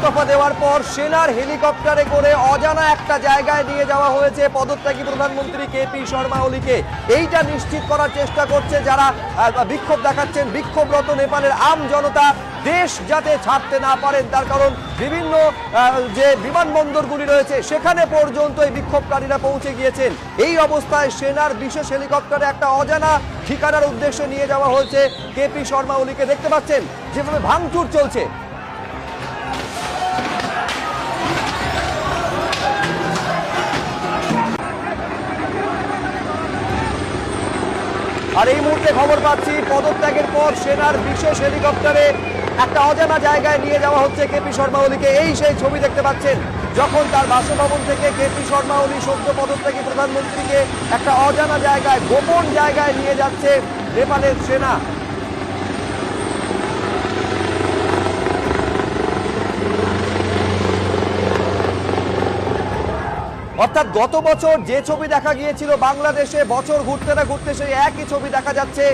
ইস্তফা দেওয়ার পর সেনার হেলিকপ্টারে করে অজানা একটা জায়গায় নিয়ে যাওয়া হয়েছে পদত্যাগী প্রধানমন্ত্রী কেপি শর্মা ওলিকে। এইটা নিশ্চিত করার চেষ্টা করছে যারা বিক্ষোভ দেখাচ্ছেন, বিক্ষোভরত নেপালের আম জনতা দেশ যাতে ছাড়তে না পারেন, তার কারণ বিভিন্ন যে বিমানবন্দরগুলি রয়েছে সেখানে পর্যন্ত এই বিক্ষোভকারীরা পৌঁছে গিয়েছেন। এই অবস্থায় সেনার বিশেষ হেলিকপ্টারে একটা অজানা ঠিকানার উদ্দেশ্যে নিয়ে যাওয়া হয়েছে কেপি শর্মা ওলিকে। দেখতে পাচ্ছেন যেভাবে ভাঙচুর চলছে। আর এই মুহূর্তে খবর পাচ্ছি পদত্যাগের পর সেনার বিশেষ হেলিকপ্টারে একটা অজানা জায়গায় নিয়ে যাওয়া হচ্ছে কেপি শর্মা ওলিকে। এই সেই ছবি দেখতে পাচ্ছেন যখন তার বাসভবন থেকে কেপি শর্মা ওলি সদ্য পদত্যাগী প্রধানমন্ত্রীকে একটা অজানা জায়গায়, গোপন জায়গায় নিয়ে যাচ্ছে নেপালের সেনা। অর্থাৎ গত বছর যে ছবি দেখা গিয়েছিল বাংলাদেশে, বছর ঘুরতে না ঘুরতে সেই একই ছবি দেখা যাচ্ছে